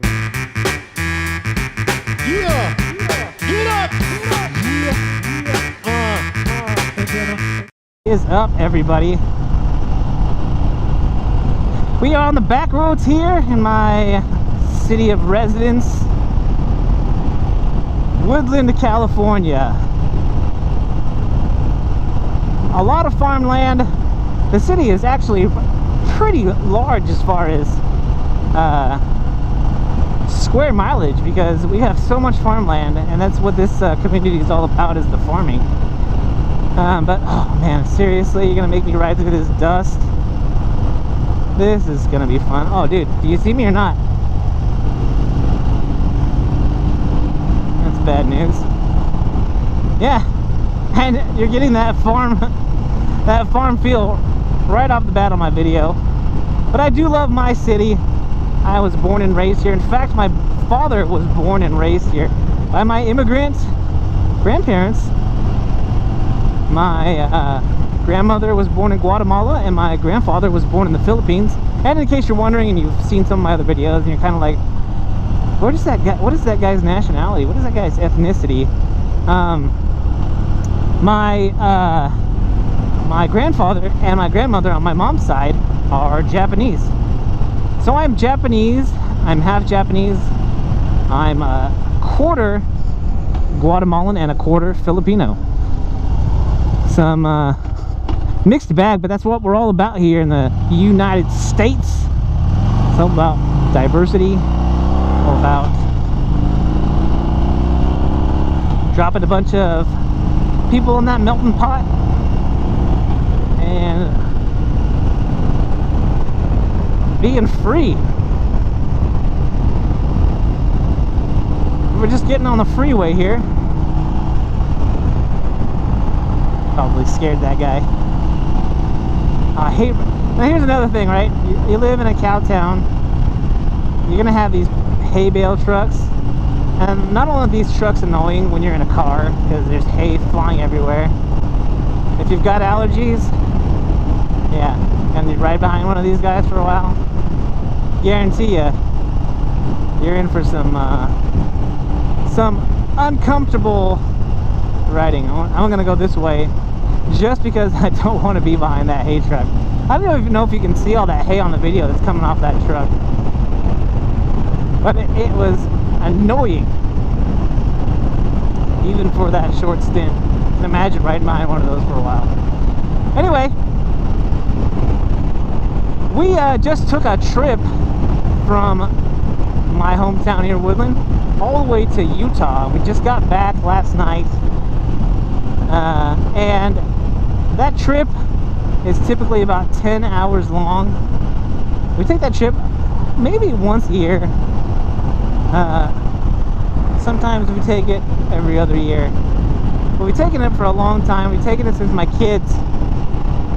Yeah! Get up! Is up, everybody? We are on the back roads here in my city of residence, Woodland, California. A lot of farmland. The city is actually pretty large as far as square mileage, because we have so much farmland, and that's what this community is all about, is the farming. But oh man, seriously, you're gonna make me ride through this dust? This is gonna be fun. Oh dude, do you see me or not? That's bad news. Yeah, and you're getting that farm feel right off the bat on my video. But I do love my city. I was born and raised here. In fact, my father was born and raised here by my immigrant grandparents. My grandmother was born in Guatemala, and my grandfather was born in the Philippines. And in case you're wondering, and you've seen some of my other videos, and you're kind of like, what is that guy? What is that guy's nationality? What is that guy's ethnicity? My grandfather and my grandmother on my mom's side are Japanese. So I'm Japanese. I'm half Japanese. I'm a quarter Guatemalan and a quarter Filipino. Some mixed bag, but that's what we're all about here in the United States. It's all about diversity, all about dropping a bunch of people in that melting pot and being free. We're just getting on the freeway here. Probably scared that guy. I hate. Now here's another thing, right? You live in a cow town. You're gonna have these hay bale trucks, and not only are these trucks annoying when you're in a car because there's hay flying everywhere. If you've got allergies, yeah, and you ride behind one of these guys for a while, guarantee you're in for some uncomfortable riding. I'm gonna go this way just because I don't want to be behind that hay truck. I don't even know if you can see all that hay on the video that's coming off that truck, but it was annoying even for that short stint. You can imagine riding behind one of those for a while. Anyway, we just took a trip from my hometown here in Woodland all the way to Utah. We just got back last night, and that trip is typically about 10 hours long. We take that trip maybe once a year. Sometimes we take it every other year, but we've taken it for a long time. We've taken it since my kids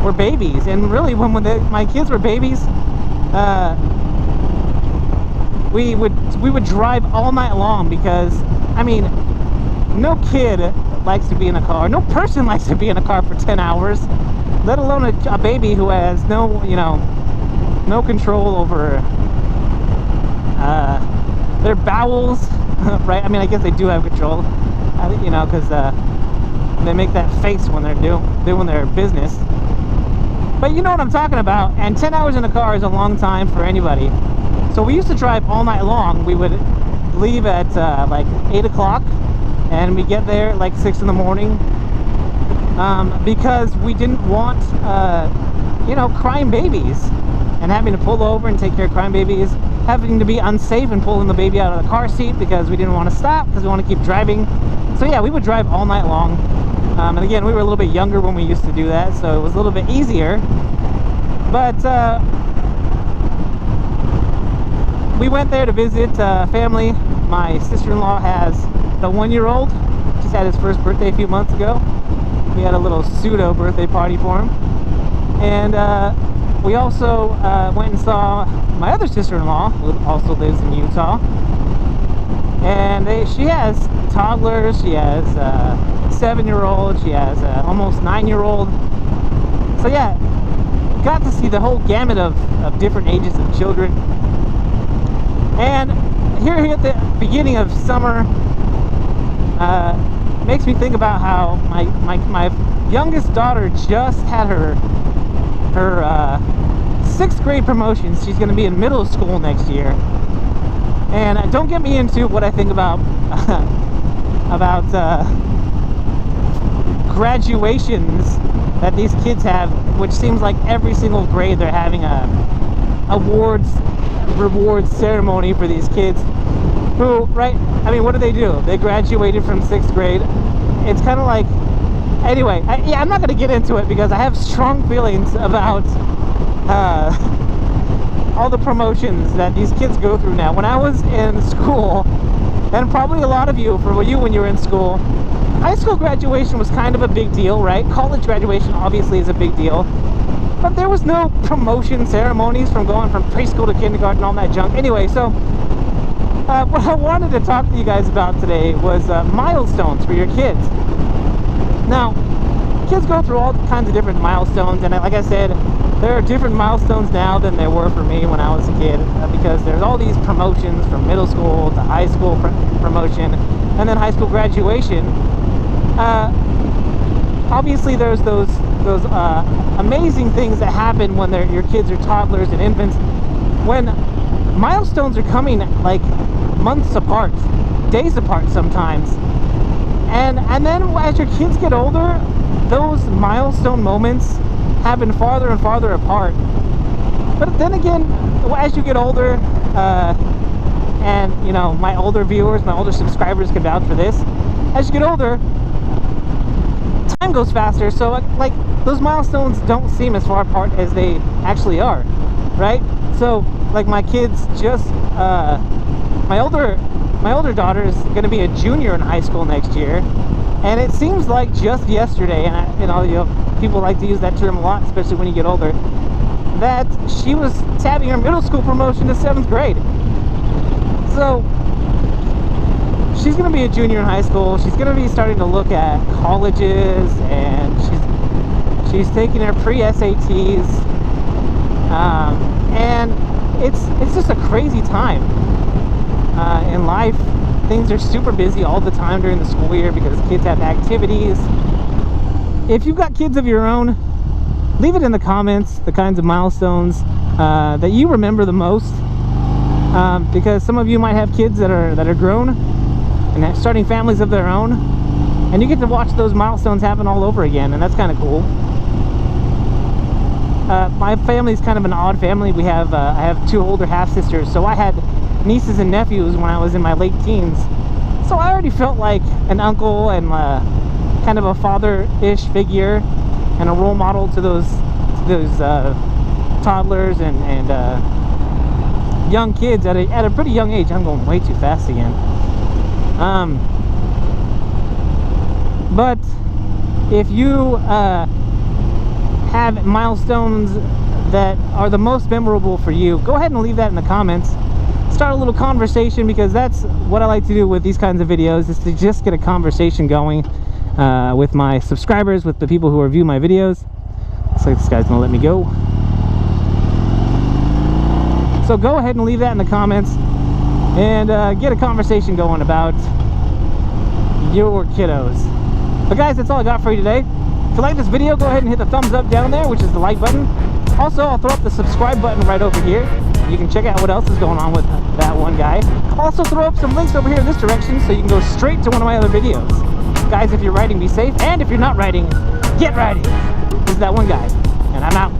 were babies, and really when my kids were babies, we would drive all night long, because I mean, no kid likes to be in a car, no person likes to be in a car for 10 hours, let alone a baby who has no control over their bowels, right? I mean, I guess they do have control, because they make that face when they're doing their business. But you know what I'm talking about. And 10 hours in a car is a long time for anybody. So we used to drive all night long. We would leave at like 8 o'clock, and we get there at like 6 in the morning, because we didn't want crying babies and having to pull over and take care of crying babies, having to be unsafe and pulling the baby out of the car seat because we didn't want to stop, because we want to keep driving. So yeah, we would drive all night long. And again, we were a little bit younger when we used to do that, so it was a little bit easier. But we went there to visit family. My sister-in-law has the 1-year-old. Just had his first birthday a few months ago. We had a little pseudo birthday party for him. And we also went and saw my other sister-in-law, who also lives in Utah. And she has toddlers. She has a 7-year-old. She has a almost 9-year-old. So yeah, got to see the whole gamut of different ages of children. And here at the beginning of summer makes me think about how my youngest daughter just had her 6th grade promotion. She's going to be in middle school next year. And don't get me into what I think about graduations that these kids have, which seems like every single grade they're having a rewards ceremony for these kids who, right, I mean, what do? They graduated from 6th grade. It's kind of like, anyway, I'm not going to get into it because I have strong feelings about all the promotions that these kids go through now. When I was in school, and probably a lot of you, for you when you were in school, high school graduation was kind of a big deal, right? College graduation obviously is a big deal. But there was no promotion ceremonies from going from preschool to kindergarten, all that junk. Anyway, so what I wanted to talk to you guys about today was milestones for your kids. Now, kids go through all kinds of different milestones, and like I said, there are different milestones now than there were for me when I was a kid, because there's all these promotions from middle school to high school promotion, and then high school graduation. Obviously, there's those amazing things that happen when your kids are toddlers and infants, when milestones are coming like months apart, days apart sometimes, and then as your kids get older, those milestone moments happen farther and farther apart. But then again, as you get older, and you know, my older viewers, my older subscribers can vouch for this, as you get older, time goes faster, so like those milestones don't seem as far apart as they actually are, right? So like my kids just my older daughter is going to be a junior in high school next year, and it seems like just yesterday, and you know people like to use that term a lot, especially when you get older, that she was having her middle school promotion to 7th grade. So she's going to be a junior in high school. She's going to be starting to look at colleges, and she's taking her pre-SATs, and it's just a crazy time in life. Things are super busy all the time during the school year because kids have activities. If you've got kids of your own, leave it in the comments, the kinds of milestones that you remember the most, because some of you might have kids that are grown and starting families of their own, and you get to watch those milestones happen all over again, and that's kind of cool. My family's kind of an odd family. We have I have 2 older half-sisters, so I had nieces and nephews when I was in my late teens, so I already felt like an uncle and kind of a father-ish figure and a role model to those toddlers and young kids at a pretty young age. I'm going way too fast again. But if you have milestones that are the most memorable for you, go ahead and leave that in the comments. Start a little conversation, because that's what I like to do with these kinds of videos, is to just get a conversation going with my subscribers, with the people who review my videos. Looks like this guy's gonna let me go. So go ahead and leave that in the comments and get a conversation going about your kiddos. But guys, that's all I got for you today. If you like this video, go ahead and hit the thumbs up down there, which is the like button. Also, I'll throw up the subscribe button right over here. You can check out what else is going on with that one guy. I'll also throw up some links over here in this direction so you can go straight to one of my other videos. Guys, if you're riding, be safe, and if you're not riding, get riding. This is that one guy, and I'm out.